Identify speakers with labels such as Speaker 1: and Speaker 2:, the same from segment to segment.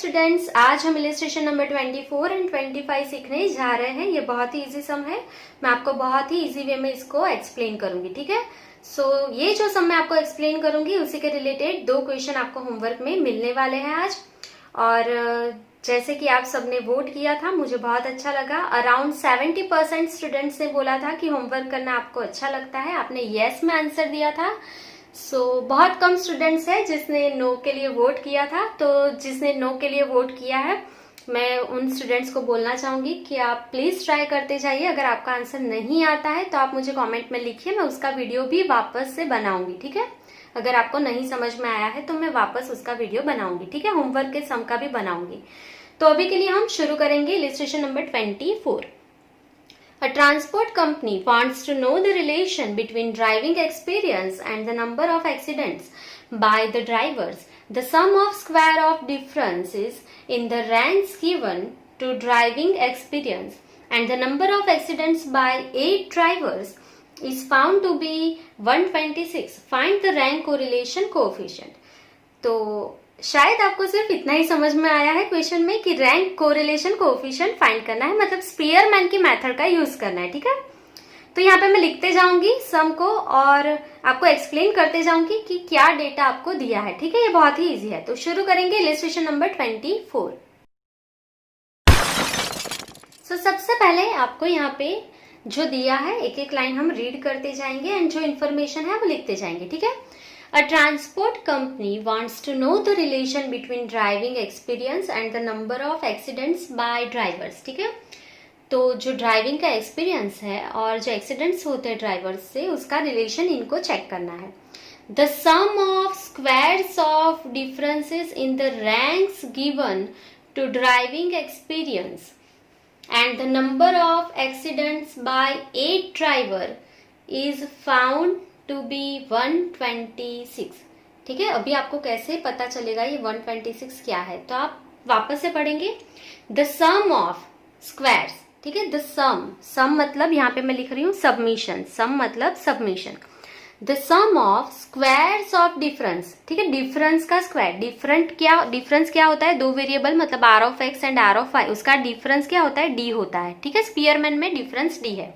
Speaker 1: Students, आज हम illustration number 24 and 25 सीखने जा रहे हैं। ये बहुत ही इजी सम है। मैं आपको बहुत ही इजी वे में इसको एक्सप्लेन करूंगी, ठीक है। ये जो सम मैं आपको एक्सप्लेन करूंगी उसी के रिलेटेड 2 क्वेश्चन आपको होमवर्क में मिलने वाले हैं आज। और जैसे कि आप सबने वोट किया था, मुझे बहुत अच्छा लगा। अराउंड 70% स्टूडेंट्स ने बोला था कि होमवर्क करना आपको अच्छा लगता है। आपने यस में आंसर दिया था। बहुत कम स्टूडेंट्स है जिसने नो के लिए वोट किया था। तो जिसने नो के लिए वोट किया है, मैं उन स्टूडेंट्स को बोलना चाहूंगी कि आप प्लीज ट्राई करते जाइए। अगर आपका आंसर नहीं आता है तो आप मुझे कमेंट में लिखिए, मैं उसका वीडियो भी वापस से बनाऊंगी, ठीक है। अगर आपको नहीं समझ में आया है तो मैं वापस उसका वीडियो बनाऊंगी, ठीक है। होमवर्क के सम का भी बनाऊंगी। तो अभी के लिए हम शुरू करेंगे illustration number 24। A transport company wants to know the relation between driving experience and the number of accidents by the drivers. The sum of square of differences in the ranks given to driving experience and the number of accidents by 8 drivers is found to be 126. Find the rank correlation coefficient. तो शायद आपको सिर्फ इतना ही समझ में आया है question में कि रैंक कोरिलेशन कोएफिशिएंट फाइंड करना है, मतलब स्पीयरमैन की मेथड का यूज करना है, ठीक है। तो यहाँ पे मैं लिखते जाऊंगी सम को और आपको एक्सप्लेन करते जाऊंगी कि क्या डेटा आपको दिया है, ठीक है। ये बहुत ही इजी है। तो शुरू करेंगे इलस्ट्रेशन नंबर 24। सबसे पहले आपको यहाँ पे जो दिया है एक एक लाइन हम रीड करते जाएंगे एंड जो इन्फॉर्मेशन है वो लिखते जाएंगे, ठीक है। A transport company wants to know the relation between driving experience and the number of accidents by drivers, ठीक है। तो जो ड्राइविंग का एक्सपीरियंस है और जो एक्सीडेंट्स होते हैं ड्राइवर्स से, उसका रिलेशन इनको चेक करना है। The sum of squares of differences in the ranks given to driving experience and the number of accidents by 8 driver is found to be 126, ठीक है। अभी आपको कैसे पता चलेगा ये 126 क्या है, तो आप वापस से पढ़ेंगे। द सम ऑफ स्क्वायर्स, ठीक है। द सम मतलब यहाँ पे मैं लिख रही हूँ सबमिशन, सम मतलब submission. The sum of squares of difference, ठीक है। डिफरेंस का स्क्वायर, डिफरेंस क्या होता है? 2 वेरिएबल मतलब r of x and r of y, उसका डिफरेंस क्या होता है? डी होता है, ठीक है। स्पीयरमैन में डिफरेंस डी है।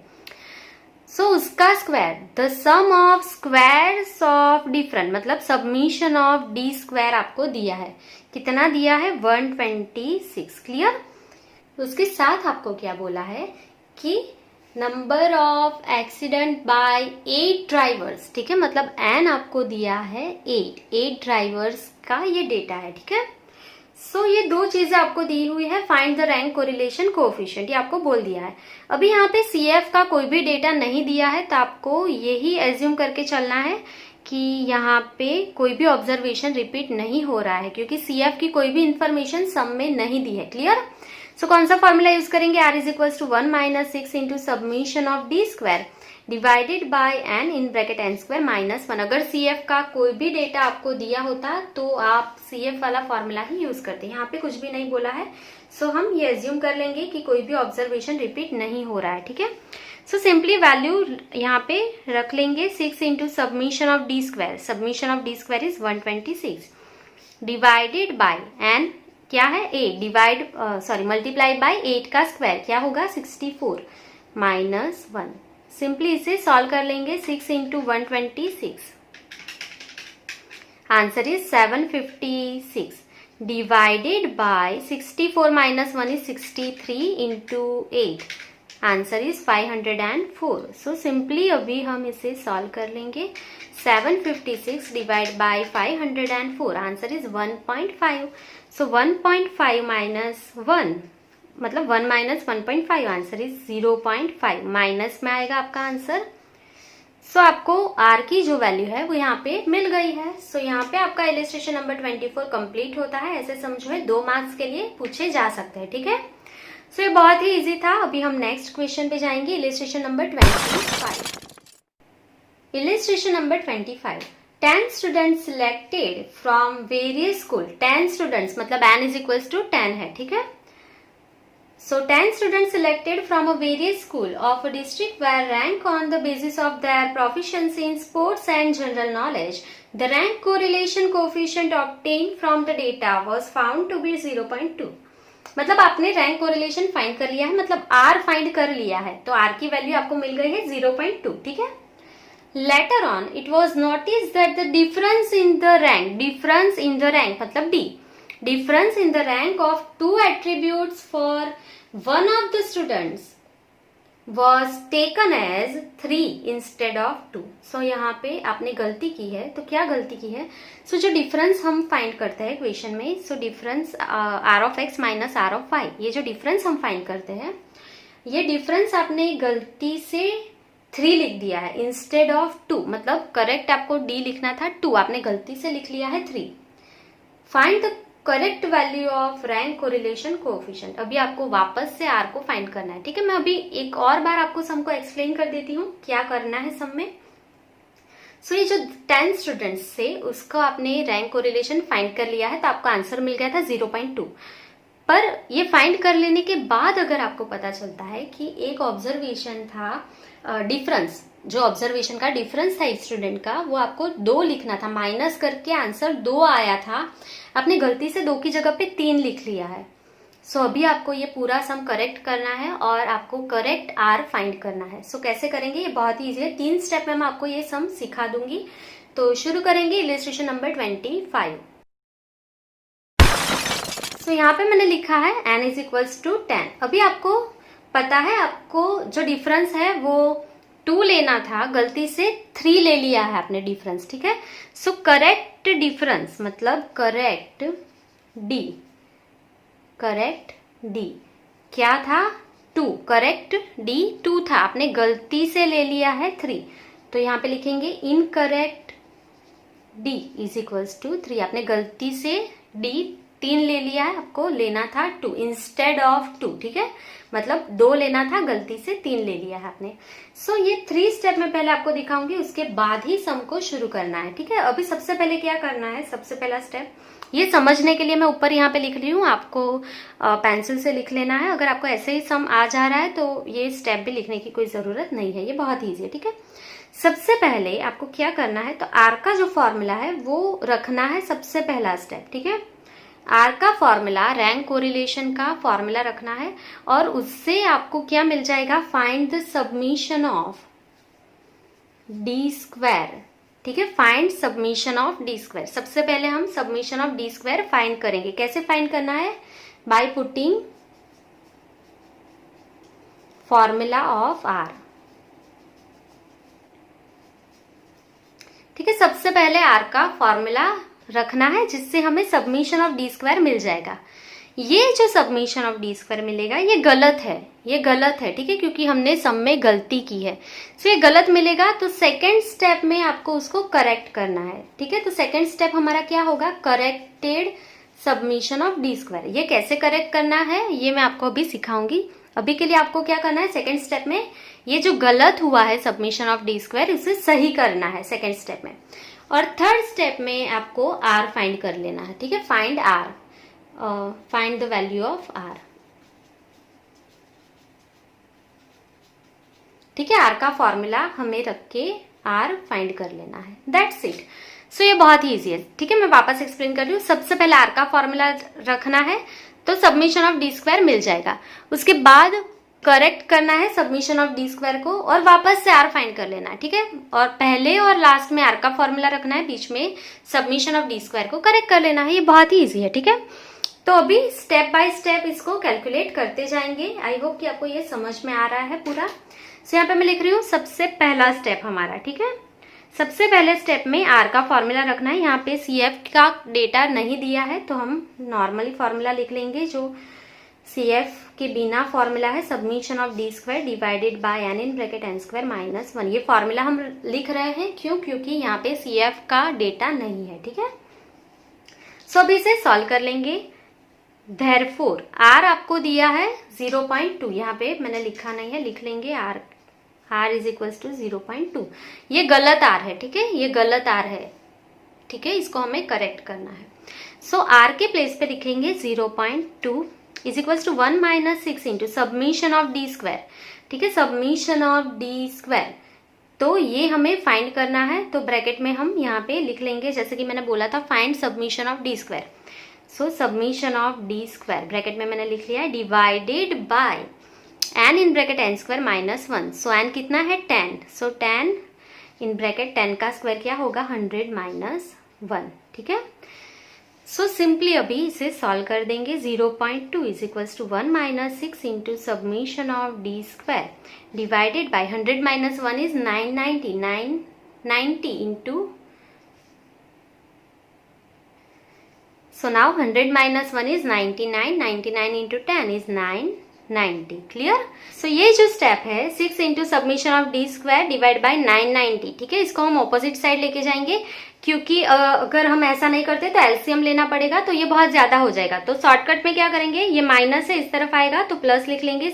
Speaker 1: उसका square, the sum of squares of different मतलब सबमिशन ऑफ डी स्क्वायर आपको दिया है। कितना दिया है? 126, क्लियर। उसके साथ आपको क्या बोला है कि number of accident by 8 drivers, ठीक है। मतलब एन आपको दिया है 8 ड्राइवर्स का ये डेटा है, ठीक है। ये 2 चीजें आपको दी हुई है। Find the rank correlation coefficient, ये आपको बोल दिया है। अभी यहाँ पे सीएफ का कोई भी डेटा नहीं दिया है, तो आपको यही एज्यूम करके चलना है कि यहाँ पे कोई भी ऑब्जर्वेशन रिपीट नहीं हो रहा है, क्योंकि सीएफ की कोई भी इंफॉर्मेशन सम में नहीं दी है, क्लियर। कौन सा फॉर्मूला यूज करेंगे? r is equal to 1 minus 6 into submission of D square divided by n in bracket n square minus 1। अगर सीएफ का कोई भी डेटा आपको दिया होता तो आप सीएफ वाला फॉर्मूला ही यूज करते। यहाँ पे कुछ भी नहीं बोला है, हम ये एज्यूम कर लेंगे कि कोई भी ऑब्जर्वेशन रिपीट नहीं हो रहा है, ठीक है। सिंपली वैल्यू यहाँ पे रख लेंगे 6 into submission of D square, submission of D square is 126 divided by n क्या है? 8 मल्टीप्लाई बाय 8 का स्क्वायर क्या होगा? 64 माइनस 1। सिंपली इसे सॉल्व कर लेंगे। 6 into 126, answer is 756 divided by 64 minus 1 is 63 into 8, answer is 504। Simply अभी हम इसे सॉल्व कर लेंगे। 756 divide by 504, answer is 1.5। 1.5 minus 1 मतलब 1 माइनस 1.5, आंसर इज 0.5। माइनस में आएगा आपका आंसर। आपको आर की जो वैल्यू है वो यहाँ पे मिल गई है। यहाँ पे आपका इलस्ट्रेशन नंबर 24 कंप्लीट होता है। ऐसे समझो है 2 मार्क्स के लिए पूछे जा सकते हैं, ठीक है। ये बहुत ही इजी था। अभी हम नेक्स्ट क्वेश्चन पे जाएंगे, illustration number 25। Illustration number 25, 10 students selected from various school. 10 students मतलब n इज इक्वल टू 10 है, ठीक है। So 10 students selected from a various school of a district were ranked on the basis of their proficiency in sports and general knowledge. The rank correlation coefficient obtained from the data was found to be 0.2. मतलब आपने rank correlation find कर लिया है, मतलब are find कर लिया है, तो आर की वैल्यू आपको मिल गई है 0.2, ठीक है। Later on, it was noticed that the difference in the rank मतलब D, difference in the rank of two attributes for one of the students was taken as 3 instead of 2. So यहाँ पे आपने गलती की है, तो क्या गलती की है? So जो डिफरेंस हम फाइंड करते हैं इक्वेशन में, so difference r of x minus r of y, ये जो डिफरेंस हम फाइंड करते हैं, ये डिफरेंस आपने गलती से 3 लिख दिया है इंस्टेड ऑफ 2, मतलब करेक्ट आपको d लिखना था 2, आपने गलती से लिख लिया है 3. Find the correct value of rank correlation coefficient. अभी आपको वापस से r को फाइंड करना है, ठीक है। मैं अभी एक और बार आपको सम को एक्सप्लेन कर देती हूँ क्या करना है सम में. सो ये जो 10 स्टूडेंट्स से उसको आपने रैंक कोरिलेशन फाइंड कर लिया है, तो आपका आंसर मिल गया था 0.2. पर ये फाइंड कर लेने के बाद अगर आपको पता चलता है कि एक ऑब्जर्वेशन था डिफरेंस, जो ऑब्जर्वेशन का डिफरेंस था स्टूडेंट का, वो आपको 2 लिखना था, माइनस करके आंसर 2 आया था, आपने गलती से 2 की जगह पे 3 लिख लिया है. सो अभी आपको ये पूरा सम करेक्ट करना है और आपको करेक्ट आर फाइंड करना है. सो कैसे करेंगे, ये बहुत ही ईजी है. 3 स्टेप में मैं आपको ये सम सिखा दूंगी. तो शुरू करेंगे इलस्ट्रेशन नंबर 25. सो यहाँ पे मैंने लिखा है n इज इक्वल्स टू 10. अभी आपको पता है, आपको जो डिफरेंस है वो 2 लेना था, गलती से 3 ले लिया है आपने डिफरेंस, ठीक है. सो करेक्ट डिफरेंस मतलब करेक्ट डी क्या था, 2. करेक्ट डी 2 था, आपने गलती से ले लिया है 3, तो यहाँ पे लिखेंगे incorrect D is equals to 3. आपने गलती से डी 3 ले लिया है, आपको लेना था 2 इंस्टेड ऑफ 2, ठीक है, मतलब 2 लेना था, गलती से 3 ले लिया है आपने. सो ये 3 स्टेप में पहले आपको दिखाऊंगी, उसके बाद ही सम को शुरू करना है, ठीक है. अभी सबसे पहले क्या करना है, सबसे पहला स्टेप ये समझने के लिए मैं ऊपर यहाँ पे लिख रही हूँ, आपको पेंसिल से लिख लेना है. अगर आपको ऐसे ही सम आ जा रहा है तो ये स्टेप भी लिखने की कोई जरूरत नहीं है, ये बहुत ईजी है, ठीक है. सबसे पहले आपको क्या करना है, तो आर का जो फॉर्मूला है वो रखना है, सबसे पहला स्टेप, ठीक है. आर का फॉर्मूला, रैंक कोरिलेशन का फॉर्मूला रखना है और उससे आपको क्या मिल जाएगा, find the submission of D square, ठीक है. Find submission of D square. सबसे पहले हम submission of D square find करेंगे. कैसे फाइंड करना है, by putting formula of r, ठीक है. सबसे पहले आर का फॉर्मूला रखना है जिससे हमें सबमिशन ऑफ डी स्क्वायर मिल जाएगा. ये जो सबमिशन ऑफ डी स्क्वायर मिलेगा ये गलत है, ठीक है, क्योंकि हमने सम में गलती की है. सो ये गलत मिलेगा, तो सेकेंड स्टेप में आपको उसको करेक्ट करना है, ठीक है. तो सेकेंड स्टेप हमारा क्या होगा, corrected submission of D square. ये कैसे करेक्ट करना है ये मैं आपको अभी सिखाऊंगी. अभी के लिए आपको क्या करना है, सेकेंड स्टेप में ये जो गलत हुआ है सबमिशन ऑफ डी स्क्वायर उसे सही करना है सेकेंड स्टेप में. और थर्ड स्टेप में आपको आर फाइंड कर लेना है, ठीक है. Find r, find the value of r, ठीक है. आर का फॉर्मूला हमें रख के आर फाइंड कर लेना है, दैट्स इट. सो ये बहुत ही ईजी है, ठीक है. मैं वापस एक्सप्लेन कर रही हूँ. सबसे पहले आर का फॉर्मूला रखना है तो सबमिशन ऑफ डी स्क्वायर मिल जाएगा. उसके बाद करेक्ट करना है सबमिशन ऑफ डी स्क्वायर को और वापस से आर फाइंड कर लेना है, ठीक है. और पहले और लास्ट में आर का फॉर्मूला रखना है, बीच में सबमिशन ऑफ डी स्क्वायर को करेक्ट कर लेना है. ये बहुत ही ईजी है, ठीक है. तो अभी स्टेप बाय स्टेप इसको कैलकुलेट करते जाएंगे. आई होप कि आपको ये समझ में आ रहा है पूरा. सो यहाँ पे मैं लिख रही हूँ सबसे पहला स्टेप हमारा, ठीक है. सबसे पहले स्टेप में आर का फॉर्मूला रखना है. यहाँ पे सी एफ का डेटा नहीं दिया है तो हम नॉर्मली फॉर्मूला लिख लेंगे, जो सी एफ के बिना फॉर्मूला है, submission of D square divided by n in bracket n square minus 1. ये फॉर्मूला हम लिख रहे हैं क्यों, क्योंकि यहाँ पे सी एफ का डेटा नहीं है, ठीक है. सो अभी इसे सॉल्व कर लेंगे. Therefore आर आपको दिया है 0.2, यहाँ पे मैंने लिखा नहीं है, लिख लेंगे आर इज इक्वल्स टू 0.2. ये गलत आर है, ठीक है, ये गलत आर है, ठीक है. इसको हमें करेक्ट करना है. सो आर के प्लेस पे लिखेंगे 0.2. Is equals to 1 minus 6 into submission of D square, ठीक है, सबमिशन ऑफ डी स्क्वायर। तो ये हमें फाइंड करना है, तो ब्रैकेट में हम यहाँ पे लिख लेंगे, जैसे कि मैंने बोला था find submission of D square. So submission of D square bracket में मैंने लिख लिया है divided by n in bracket n square minus 1। So n कितना है 10, सो 10 इन ब्रैकेट 10 का स्क्वायर क्या होगा 100 माइनस 1, ठीक है। सो सिंपली अभी इसे सॉल्व कर देंगे। 0.2 is equals to 1 minus 6 into submission of D square divided by 100 minus 1 is 990, 990 into, so now 100 minus 1 is 99, 99 into 10 is 990, clear? so ये जो स्टेप है 6 into submission of D square divide by 990, ठीक है, इसको हम opposite side लेके जाएंगे, क्योंकि अगर हम ऐसा नहीं करते तो एलसीएम लेना पड़ेगा, तो ये बहुत ज्यादा हो जाएगा। तो शॉर्टकट में क्या करेंगे, ये माइनस है इस तरफ आएगा तो प्लस लिख लेंगे।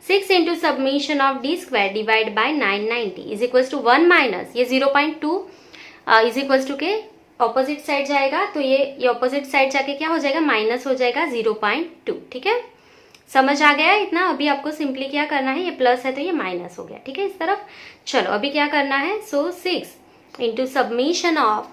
Speaker 1: 6 into submission of D square divide by 990 is equals to 1 minus ये 0.2 इज इक्वल्स टू के ऑपोजिट साइड जाएगा, तो ये ऑपोजिट साइड जाके क्या हो जाएगा माइनस हो जाएगा 0.2, ठीक है। समझ आ गया इतना? अभी आपको सिंपली क्या करना है, ये प्लस है तो ये माइनस हो गया, ठीक है, इस तरफ। चलो अभी क्या करना है, so 6 into submission of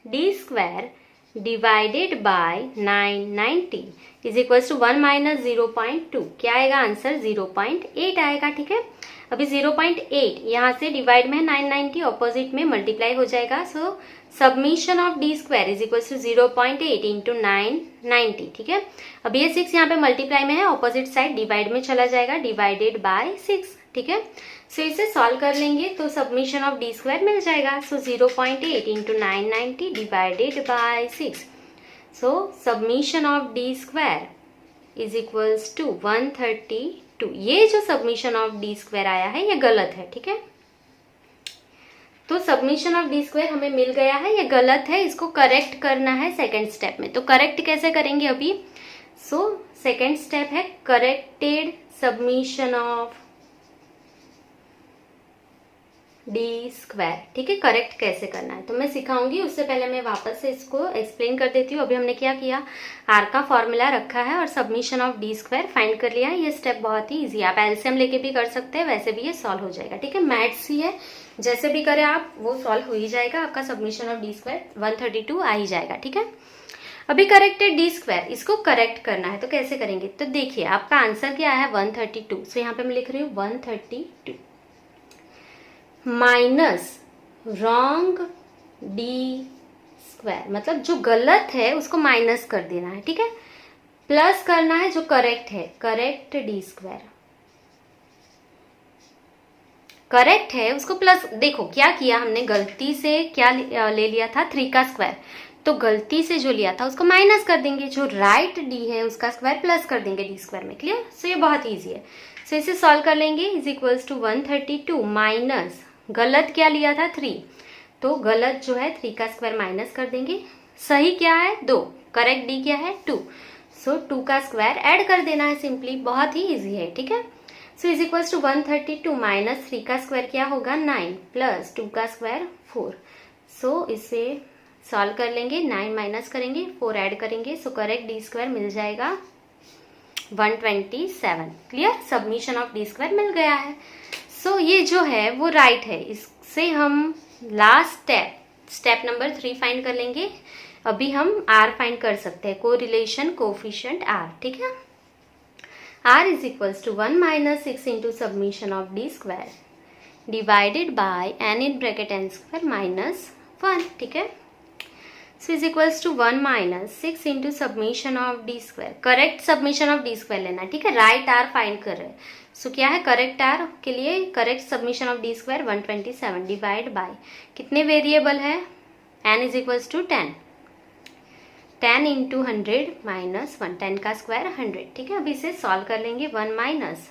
Speaker 1: D square divided by 990 is equals to 1 minus 0.2, क्या आएगा आंसर 0.8 आएगा, ठीक है। अभी 0.8 यहाँ से डिवाइड में 990 ऑपोजिट में मल्टीप्लाई हो जाएगा, so submission of D square is equal to 0.8 into 990, ठीक है। अब ये 6 यहाँ पे मल्टीप्लाई में है, ऑपोजिट साइड डिवाइड में चला जाएगा, डिवाइडेड बाय 6, ठीक है। सो इसे सॉल्व कर लेंगे तो सबमिशन ऑफ डी स्क्वायर मिल जाएगा, so 0.8 into 990 divided by 6, so submission of D square is equals to 132। ये जो सबमिशन ऑफ डी स्क्वायर आया है ये गलत है, ठीक है। तो सबमिशन ऑफ डी स्क्वायर हमें मिल गया है, ये गलत है, इसको करेक्ट करना है सेकेंड स्टेप में। तो करेक्ट कैसे करेंगे अभी, सो सेकेंड स्टेप है corrected submission of D square, ठीक है। करेक्ट कैसे करना है तो मैं सिखाऊंगी, उससे पहले मैं वापस से इसको एक्सप्लेन कर देती हूँ। अभी हमने क्या किया, आर का फॉर्मूला रखा है और submission of D square find कर लिया है। ये स्टेप बहुत ही इजी है, आप एलसीएम लेके भी कर सकते हैं, वैसे भी ये सॉल्व हो जाएगा, ठीक है। मैथ्स ही है, जैसे भी करें आप वो सॉल्व हो ही जाएगा, आपका सबमिशन ऑफ डी स्क्वायर 132 आ ही जाएगा, ठीक है। अभी करेक्टेड डी स्क्वायर, इसको करेक्ट करना है तो कैसे करेंगे, तो देखिए आपका आंसर क्या है 132, सो यहाँ पे मैं लिख रही हूँ 132 माइनस रॉन्ग डी स्क्वायर, मतलब जो गलत है उसको माइनस कर देना है, ठीक है। प्लस करना है जो करेक्ट है, करेक्ट डी स्क्वायर, करेक्ट है उसको प्लस। देखो क्या किया हमने, गलती से क्या ले लिया था 3 का स्क्वायर, तो गलती से जो लिया था उसको माइनस कर देंगे, जो राइट डी है उसका स्क्वायर प्लस कर देंगे डी स्क्वायर में, क्लियर। सो ये बहुत इजी है, सो इसे सॉल्व कर लेंगे। इज इक्वल्स टू 132 माइनस गलत क्या लिया था 3, तो गलत जो है 3 का स्क्वायर माइनस कर देंगे, सही क्या है 2, करेक्ट डी क्या है 2, सो 2 का स्क्वायर ऐड कर देना है सिंपली, बहुत ही इजी है, ठीक है। So is equals to 132 minus 3 का स्क्वायर क्या होगा 9 प्लस 2 का स्क्वायर 4, सो इसे सॉल्व कर लेंगे, 9 माइनस करेंगे 4 ऐड करेंगे, सो करेक्ट डी स्क्वायर मिल जाएगा 127, clear. Summation of D square मिल गया है, सो ये जो है वो राइट है। इससे हम लास्ट स्टेप नंबर 3 फाइंड कर लेंगे। अभी हम आर फाइंड कर सकते हैं, कोरिलेशन कोफिशिएंट आर, ठीक है। R is equals to 1 minus 6 into submission of D square divided by n in bracket n square minus 1, ठीक है। So is equals to 1 minus 6 into submission of D square, correct submission of D square लेना है, ठीक है। Right are find कर रहे हैं, सो क्या है करेक्ट आर के लिए correct submission of D square 127 divide by कितने वेरिएबल है, n is equals to 10, 10 into 100 minus 1, 10 का स्क्वायर 100, ठीक है। अभी इसे सॉल्व कर लेंगे, 1 minus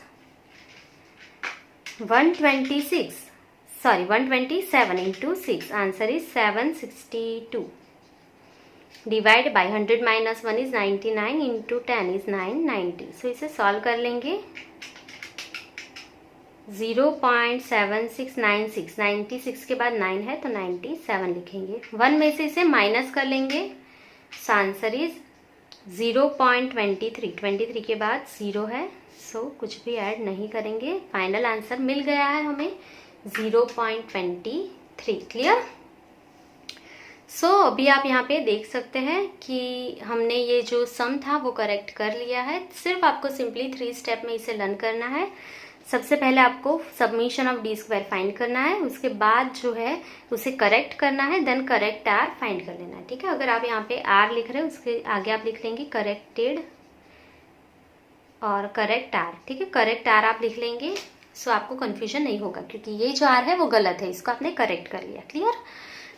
Speaker 1: 127 into 6, answer is 762 divide by 100 minus 1 is 99 into 10 is 990, सो इसे सॉल्व कर लेंगे। 0.7696, 96 के बाद 9 है तो 97 लिखेंगे, 1 में से इसे माइनस कर लेंगे, सो आंसर इज 0.23, 23 के बाद 0 है, सो कुछ भी ऐड नहीं करेंगे। फाइनल आंसर मिल गया है हमें 0.23। क्लियर? सो अभी आप यहाँ पे देख सकते हैं कि हमने ये जो सम था वो करेक्ट कर लिया है। सिर्फ आपको सिंपली 3 स्टेप में इसे लर्न करना है। सबसे पहले आपको submission of D square find करना है, उसके बाद जो है उसे करेक्ट करना है, देन करेक्ट आर फाइंड कर लेना है। ठीक है, अगर आप यहाँ पे आर लिख रहे हैं उसके आगे आप लिख लेंगे करेक्टेड और करेक्ट आर। ठीक है, करेक्ट आर आप लिख लेंगे, सो आपको कंफ्यूजन नहीं होगा क्योंकि ये जो आर है वो गलत है, इसको आपने करेक्ट कर लिया। क्लियर?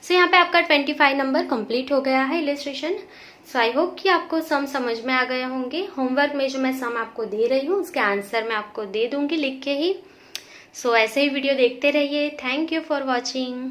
Speaker 1: सो यहाँ पे आपका 25 नंबर कंप्लीट हो गया है इलस्ट्रेशन। सो आई होप कि आपको सम समझ में आ गए होंगे। होमवर्क में जो मैं सम आपको दे रही हूँ उसके आंसर मैं आपको दे दूंगी लिख के ही। सो ऐसे ही वीडियो देखते रहिए। Thank you for watching.